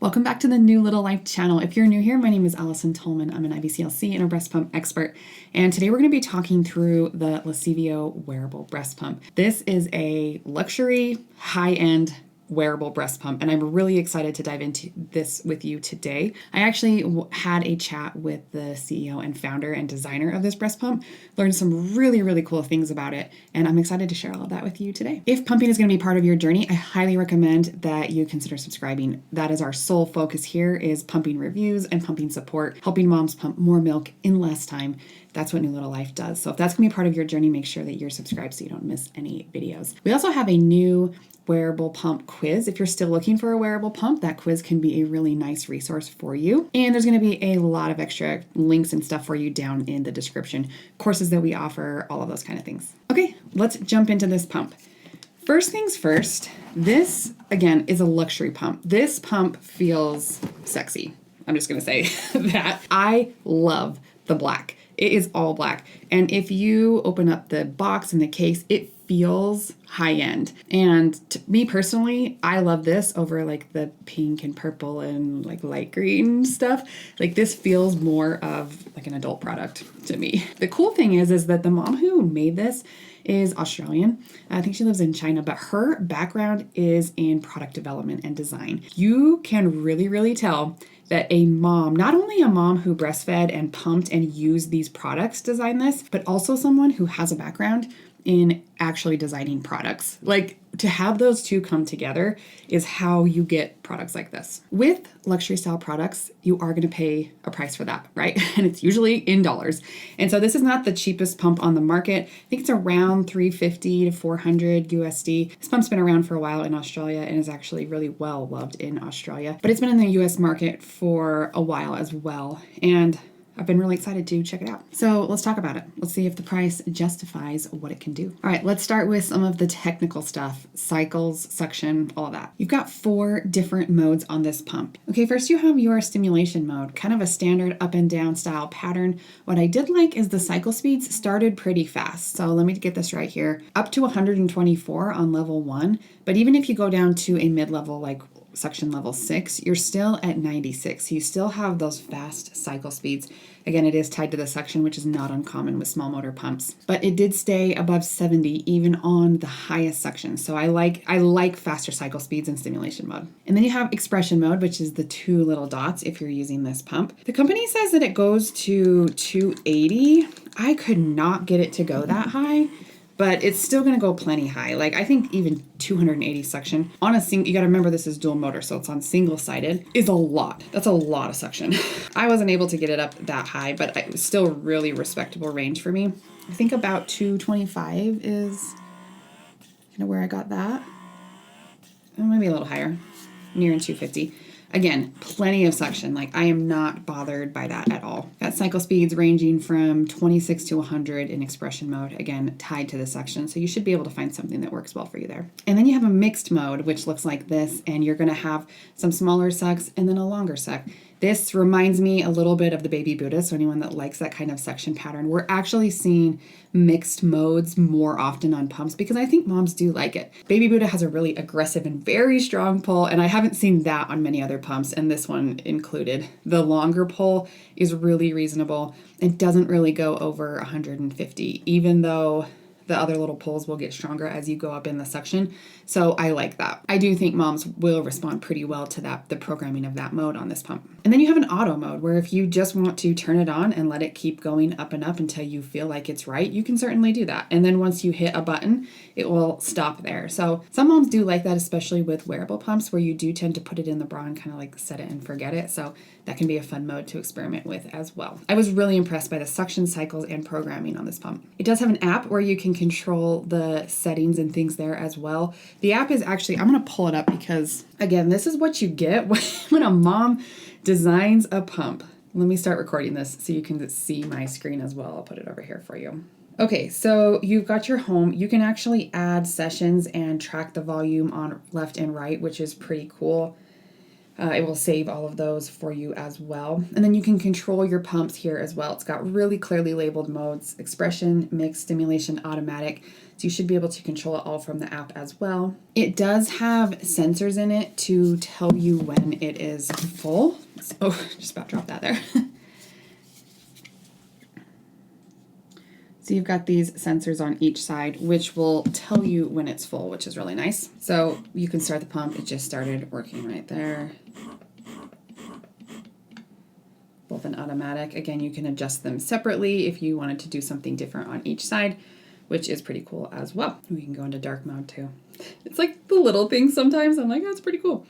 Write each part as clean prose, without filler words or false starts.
Welcome back to the New Little Life channel. If you're new here, my name is Allison Tolman. I'm an IBCLC and a breast pump expert. And today we're going to be talking through the Lacevo Wearable Breast Pump. This is a luxury, high-end wearable breast pump, and I'm really excited to dive into this with you today. I actually had a chat with the CEO and founder and designer of this breast pump, learned some really cool things about it, and I'm excited to share all of that with you today. If pumping is going to be part of your journey, I highly recommend that you consider subscribing. That is our sole focus here, is pumping reviews and pumping support, helping moms pump more milk in less time. That's what New Little Life does. So if that's going to be part of your journey, make sure that you're subscribed so you don't miss any videos. We also have a new wearable pump quiz. If you're still looking for a wearable pump, that quiz can be a really nice resource for you. And there's going to be a lot of extra links and stuff for you down in the description. Courses that we offer, all of those kind of things. Okay, let's jump into this pump. First things first, this again is a luxury pump. This pump feels sexy. I'm just going to say that. I love the black. It is all black. And if you open up the box and the case, it feels high-end. And to me personally, I love this over like the pink and purple and like light green stuff. Like this feels more of like an adult product to me. The cool thing is that the mom who made this is Australian. I think she lives in China, but her background is in product development and design. You can really tell that a mom, not only a mom who breastfed and pumped and used these products designed this, but also someone who has a background in actually designing products. Like, to have those two come together is how you get products like this. With luxury style products, you are going to pay a price for that, right? And it's usually in dollars. And so this is not the cheapest pump on the market. I think it's around $350 to $400 USD. This pump's been around for a while in Australia and is actually really well loved in Australia, but it's been in the US market for a while as well. And I've been really excited to check it out. So let's talk about it. Let's see if the price justifies what it can do. All right, let's start with some of the technical stuff, cycles, suction, all of that. You've got 4 different modes on this pump. Okay, first you have your stimulation mode, kind of a standard up and down style pattern. What I did like is the cycle speeds started pretty fast. So let me get this right here. Up to 124 on level 1, but even if you go down to a mid-level like suction level 6, you're still at 96. You still have those fast cycle speeds. Again, it is tied to the suction, which is not uncommon with small motor pumps, but it did stay above 70 even on the highest suction. So I like faster cycle speeds in stimulation mode. And then you have expression mode, which is the 2 little dots if you're using this pump. The company says that it goes to 280. I could not get it to go that high, but it's still going to go plenty high. Like, I think even 280 suction on a single, you got to remember this is dual motor, so it's on single sided, is a lot. That's a lot of suction. I wasn't able to get it up that high, but it was still really respectable range for me. I think about 225 is kind of where I got that. Maybe a little higher, near 250. Again, plenty of suction. Like, I am not bothered by that at all. Got cycle speeds ranging from 26 to 100 in expression mode, again, tied to the suction. So you should be able to find something that works well for you there. And then you have a mixed mode, which looks like this, and you're gonna have some smaller sucks and then a longer suck. This reminds me a little bit of the Baby Buddha, so anyone that likes that kind of suction pattern. We're actually seeing mixed modes more often on pumps because I think moms do like it. Baby Buddha has a really aggressive and very strong pull, and I haven't seen that on many other pumps, and this one included. The longer pull is really reasonable. It doesn't really go over 150, even though the other little pulls will get stronger as you go up in the suction. So I like that. I do think moms will respond pretty well to that, the programming of that mode on this pump. And then you have an auto mode where if you just want to turn it on and let it keep going up and up until you feel like it's right, you can certainly do that. And then once you hit a button, it will stop there. So some moms do like that, especially with wearable pumps where you do tend to put it in the bra and kind of like set it and forget it. So that can be a fun mode to experiment with as well. I was really impressed by the suction cycles and programming on this pump. It does have an app where you can control the settings and things there as well. The app is actually, I'm going to pull it up because, again, this is what you get when a mom designs a pump. Let me start recording this so you can see my screen as well. I'll put it over here for you. Okay, so you've got your home. You can actually add sessions and track the volume on left and right, which is pretty cool. It will save all of those for you as well. And then you can control your pumps here as well. It's got really clearly labeled modes: expression, mix, stimulation, automatic. So you should be able to control it all from the app as well. It does have sensors in it to tell you when it is full. Oh, just about dropped that there. So you've got these sensors on each side, which will tell you when it's full, which is really nice. So you can start the pump. It just started working right there. Both an automatic. Again, you can adjust them separately if you wanted to do something different on each side, which is pretty cool as well. We can go into dark mode too. It's like the little things sometimes. I'm like, oh, it's pretty cool.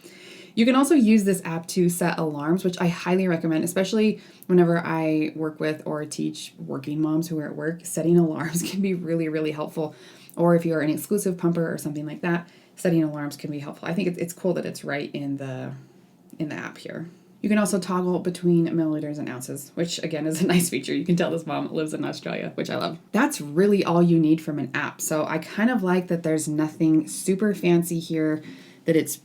You can also use this app to set alarms, which I highly recommend, especially whenever I work with or teach working moms who are at work. Setting alarms can be really, really helpful. Or if you're an exclusive pumper or something like that, setting alarms can be helpful. I think it's cool that it's right in the app here. You can also toggle between milliliters and ounces, which again is a nice feature. You can tell this mom lives in Australia, which I love. That's really all you need from an app. So I kind of like that there's nothing super fancy here, that it's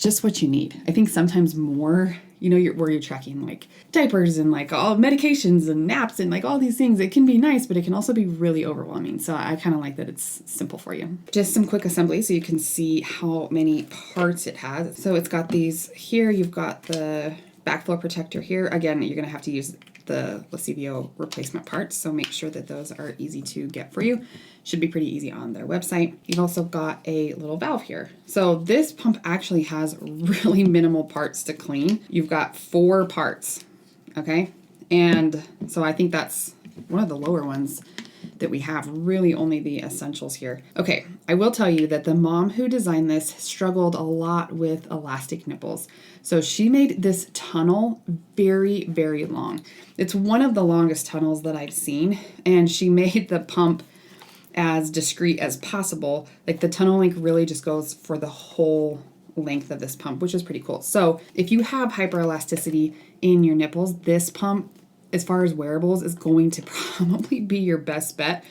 just what you need. I think sometimes more, where you're tracking like diapers and like all medications and naps and like all these things, it can be nice, but it can also be really overwhelming. So I kind of like that it's simple for you. Just some quick assembly so you can see how many parts it has. So it's got these here. You've got the backflow protector here. Again, you're going to have to use the Lacevo replacement parts, so make sure that those are easy to get for you. Should be pretty easy on their website. You've also got a little valve here. So this pump actually has really minimal parts to clean. You've got 4 parts, okay? And so I think that's one of the lower ones that we have, really only the essentials here. Okay, I will tell you that the mom who designed this struggled a lot with elastic nipples. So she made this tunnel very, very long. It's one of the longest tunnels that I've seen, and she made the pump as discreet as possible. Like the tunnel length really just goes for the whole length of this pump, which is pretty cool. So if you have hyperelasticity in your nipples, this pump, as far as wearables, is going to probably be your best bet.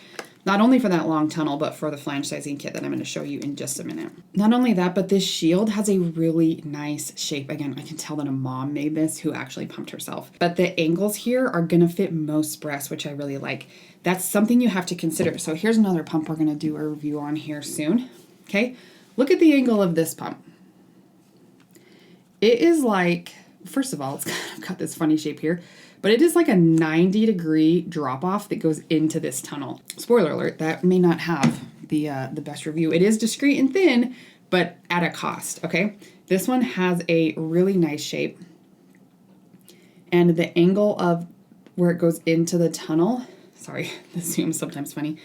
Not only for that long tunnel, but for the flange sizing kit that I'm going to show you in just a minute. Not only that, but this shield has a really nice shape. Again, I can tell that a mom made this who actually pumped herself. But the angles here are going to fit most breasts, which I really like. That's something you have to consider. So here's another pump we're going to do a review on here soon. Okay, look at the angle of this pump. It is like, first of all, it's kind of got this funny shape here, but it is like a 90-degree drop off that goes into this tunnel. Spoiler alert, that may not have the best review. It is discreet and thin, but at a cost, okay? This one has a really nice shape. And the angle of where it goes into the tunnel, sorry, the zoom's sometimes funny,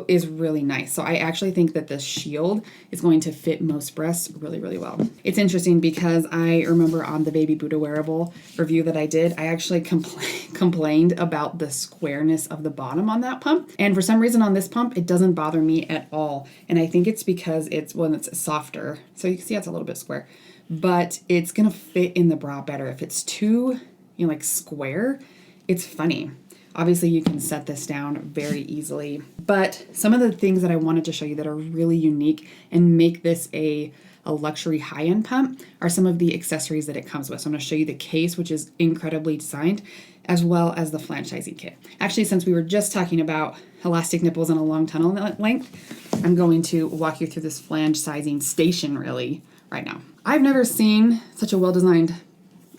is really nice. So I actually think that this shield is going to fit most breasts really, really well. It's interesting because I remember on the Baby Buddha wearable review that I did, I actually complained about the squareness of the bottom on that pump. And for some reason on this pump, it doesn't bother me at all. And I think it's because it's softer. So you can see it's a little bit square, but it's going to fit in the bra better. If it's too, like square, it's funny. Obviously, you can set this down very easily, but some of the things that I wanted to show you that are really unique and make this a luxury high-end pump are some of the accessories that it comes with. So I'm going to show you the case, which is incredibly designed, as well as the flange sizing kit. Actually, since we were just talking about elastic nipples and a long tunnel length, I'm going to walk you through this flange sizing station really right now. I've never seen such a well-designed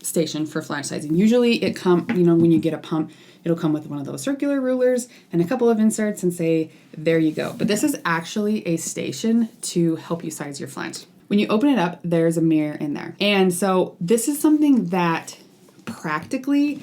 station for flange sizing. Usually it when you get a pump, it'll come with one of those circular rulers and a couple of inserts and say, there you go. But this is actually a station to help you size your flange. When you open it up, there's a mirror in there. And so this is something that practically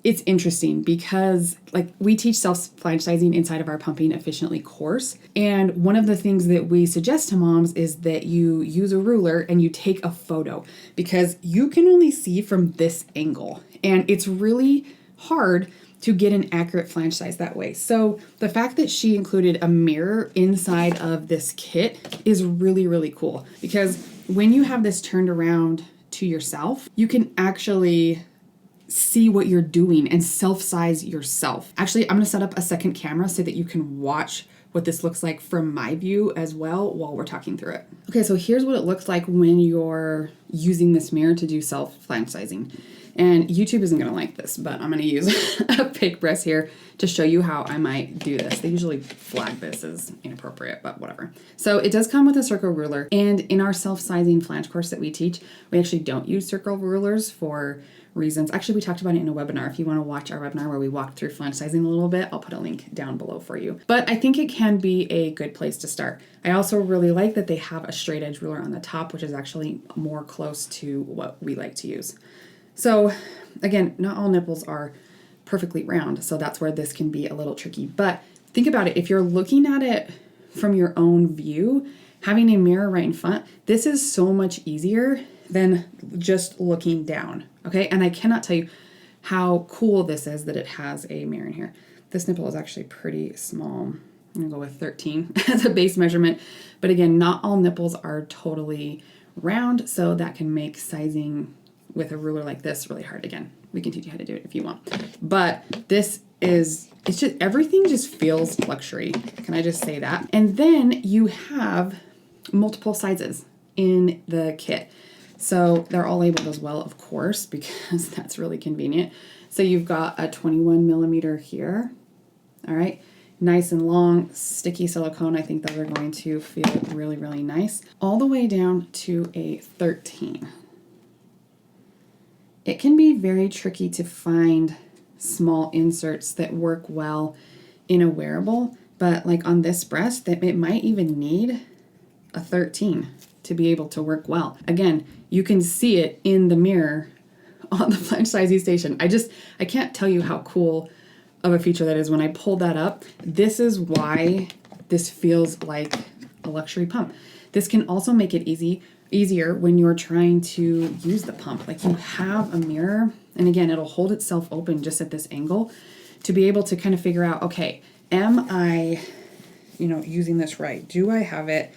it's interesting because like we teach self-flange sizing inside of our Pumping Efficiently course. And one of the things that we suggest to moms is that you use a ruler and you take a photo because you can only see from this angle. And it's really hard to get an accurate flange size that way. So the fact that she included a mirror inside of this kit is really, really cool because when you have this turned around to yourself, you can actually see what you're doing and self-size yourself. Actually, I'm going to set up a second camera so that you can watch what this looks like from my view as well while we're talking through it. Okay, so here's what it looks like when you're using this mirror to do self-flange sizing. And YouTube isn't gonna like this, but I'm gonna use a fake breast here to show you how I might do this. They usually flag this as inappropriate, but whatever. So it does come with a circle ruler, and in our self-sizing flange course that we teach, we actually don't use circle rulers for reasons. Actually, we talked about it in a webinar. If you want to watch our webinar where we walked through flange sizing a little bit, I'll put a link down below for you. But I think it can be a good place to start. I also really like that they have a straight edge ruler on the top, which is actually more close to what we like to use. So again, not all nipples are perfectly round, so that's where this can be a little tricky. But think about it, if you're looking at it from your own view, having a mirror right in front, this is so much easier than just looking down, okay? And I cannot tell you how cool this is that it has a mirror in here. This nipple is actually pretty small. I'm gonna go with 13 as a base measurement. But again, not all nipples are totally round, so that can make sizing with a ruler like this really hard. Again, we can teach you how to do it if you want. But this is, it's just, everything just feels luxury. Can I just say that? And then you have multiple sizes in the kit. So they're all labeled as well, of course, because that's really convenient. So you've got a 21 millimeter here. All right. Nice and long, sticky silicone. I think those are going to feel really, really nice. All the way down to a 13. It can be very tricky to find small inserts that work well in a wearable, but like on this breast, that it might even need a 13 to be able to work well. Again, you can see it in the mirror on the flange sizing station. I can't tell you how cool of a feature that is. When I pulled that up, this is why this feels like a luxury pump. This can also make it easier when you're trying to use the pump. Like, you have a mirror, and again, it'll hold itself open just at this angle to be able to kind of figure out, okay, am I, using this right? Do I have it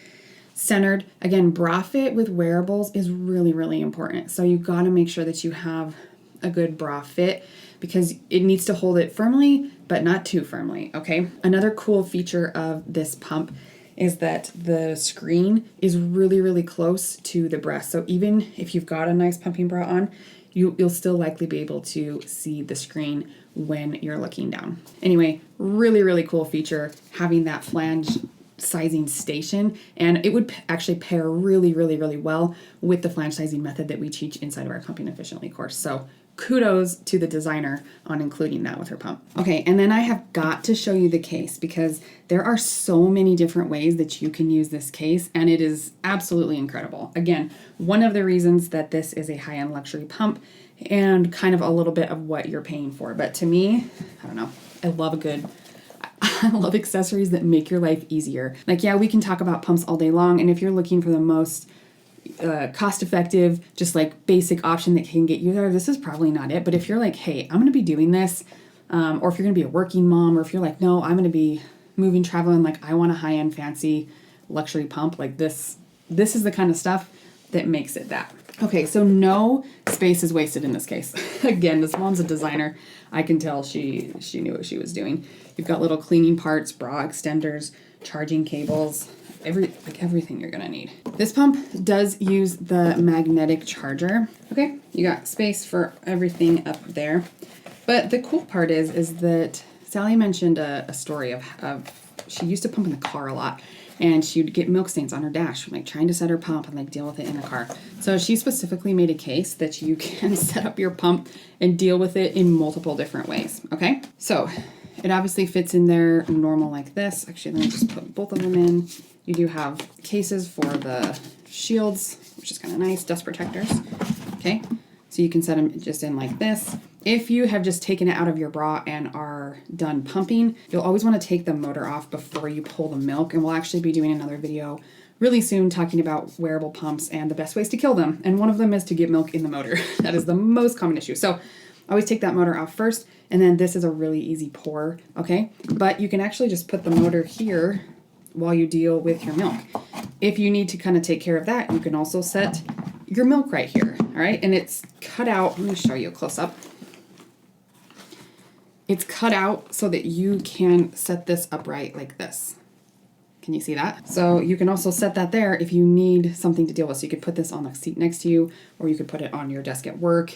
centered? Again, bra fit with wearables is really, really important. So you've got to make sure that you have a good bra fit, because it needs to hold it firmly, but not too firmly, okay? Another cool feature of this pump is that the screen is really, really close to the breast. So even if you've got a nice pumping bra on, you'll still likely be able to see the screen when you're looking down. Anyway, really, really cool feature having that flange sizing station, and it would actually pair really, really, really well with the flange sizing method that we teach inside of our Pumping Efficiently course. So kudos to the designer on including that with her pump. Okay, and then I have got to show you the case, because there are so many different ways that you can use this case, and it is absolutely incredible. Again, one of the reasons that this is a high-end luxury pump and kind of a little bit of what you're paying for. But to me, I don't know, I love accessories that make your life easier. Like, yeah, we can talk about pumps all day long, and if you're looking for the most cost-effective, just like basic option that can get you there, this is probably not it. But if you're like, hey, I'm going to be doing this, or if you're going to be a working mom, or if you're like, no, I'm going to be moving, traveling, like I want a high-end, fancy luxury pump, like this is the kind of stuff that makes it that. Okay, so no space is wasted in this case. Again, this mom's a designer. I can tell she knew what she was doing. You've got little cleaning parts, bra extenders, charging cables, everything you're gonna need. This pump does use the magnetic charger. Okay, you got space for everything up there. But the cool part is that Sally mentioned a story of she used to pump in the car a lot, and she'd get milk stains on her dash, like trying to set her pump and like deal with it in the car. So she specifically made a case that you can set up your pump and deal with it in multiple different ways, okay? So it obviously fits in there normal like this. Actually, let me just put both of them in. You do have cases for the shields, which is kind of nice, dust protectors, okay? So you can set them just in like this. If you have just taken it out of your bra and are done pumping, you'll always want to take the motor off before you pull the milk. And we'll actually be doing another video really soon talking about wearable pumps and the best ways to kill them. And one of them is to get milk in the motor. That is the most common issue. So always take that motor off first. And then this is a really easy pour, okay? But you can actually just put the motor here while you deal with your milk. If you need to kind of take care of that, you can also set your milk right here, all right? And it's cut out. Let me show you a close up. It's cut out so that you can set this upright like this, Can you see that? So you can also set that there if you need something to deal with. So you could put this on the seat next to you, or you could put it on your desk at work,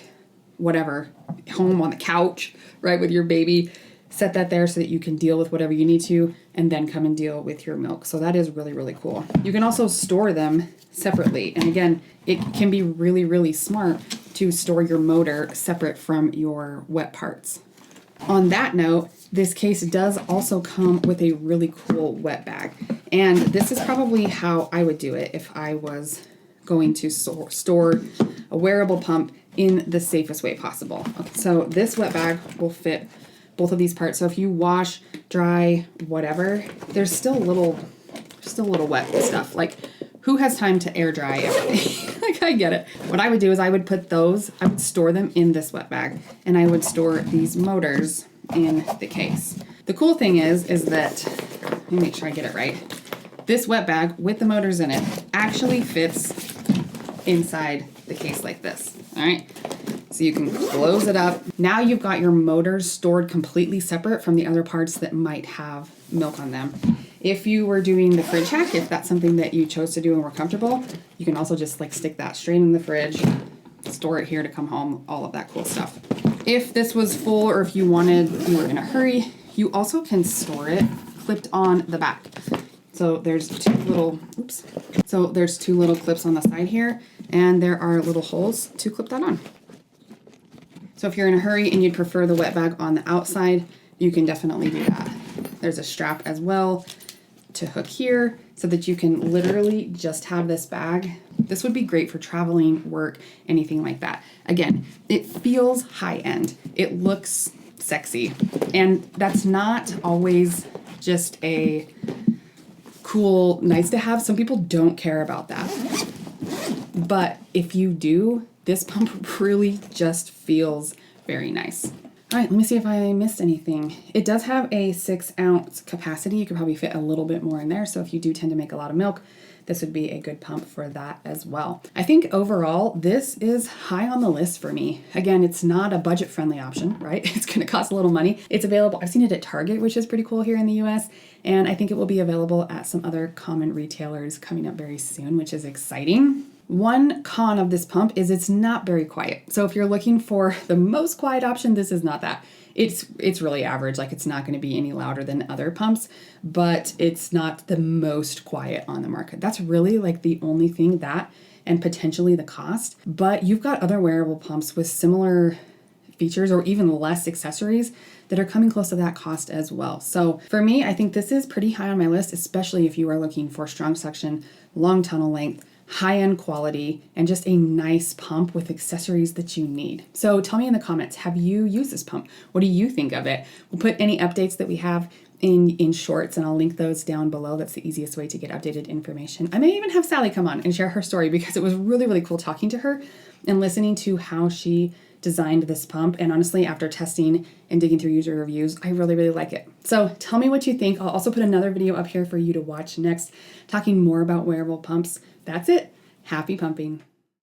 whatever, home on the couch, right, with your baby. Set that there so that you can deal with whatever you need to and then come and deal with your milk. So that is really, really cool. You can also store them separately. And again, it can be really, really smart to store your motor separate from your wet parts. On that note, this case does also come with a really cool wet bag. And this is probably how I would do it if I was going to store a wearable pump in the safest way possible. Okay, so this wet bag will fit both of these parts. So if you wash, dry, whatever, there's still a little wet stuff. Like, who has time to air dry everything? Like, I get it. What I would do is I would store them in this wet bag, and I would store these motors in the case. The cool thing is that, let me make sure I get it right. This wet bag with the motors in it actually fits inside the case like this. All right. So you can close it up. Now you've got your motors stored completely separate from the other parts that might have milk on them. If you were doing the fridge hack, if that's something that you chose to do and were comfortable, you can also just like stick that straight in the fridge, store it here to come home, all of that cool stuff. If this was full, or if you were in a hurry, you also can store it clipped on the back. So there's two little clips on the side here, and there are little holes to clip that on. So if you're in a hurry and you'd prefer the wet bag on the outside, you can definitely do that. There's a strap as well to hook here so that you can literally just have this bag. This would be great for traveling, work, anything like that. Again, it feels high end. It looks sexy. And that's not always just a cool, nice to have. Some people don't care about that. But if you do, this pump really just feels very nice. All right, let me see if I missed anything. It does have a 6-ounce capacity. You could probably fit a little bit more in there. So if you do tend to make a lot of milk, this would be a good pump for that as well. I think overall, this is high on the list for me. Again, it's not a budget-friendly option, right? It's gonna cost a little money. It's available, I've seen it at Target, which is pretty cool here in the US, and I think it will be available at some other common retailers coming up very soon, which is exciting. One con of this pump is it's not very quiet. So if you're looking for the most quiet option, this is not that. It's really average. Like, it's not going to be any louder than other pumps, but it's not the most quiet on the market. That's really like the only thing, that and potentially the cost. But you've got other wearable pumps with similar features or even less accessories that are coming close to that cost as well. So for me, I think this is pretty high on my list, especially if you are looking for strong suction, long tunnel length, high-end quality, and just a nice pump with accessories that you need. So tell me in the comments, have you used this pump? What do you think of it? We'll put any updates that we have in shorts, and I'll link those down below. That's the easiest way to get updated information. I may even have Sally come on and share her story, because it was really, really cool talking to her and listening to how she designed this pump. And honestly, after testing and digging through user reviews, I really, really like it. So tell me what you think. I'll also put another video up here for you to watch next, talking more about wearable pumps. That's it. Happy pumping.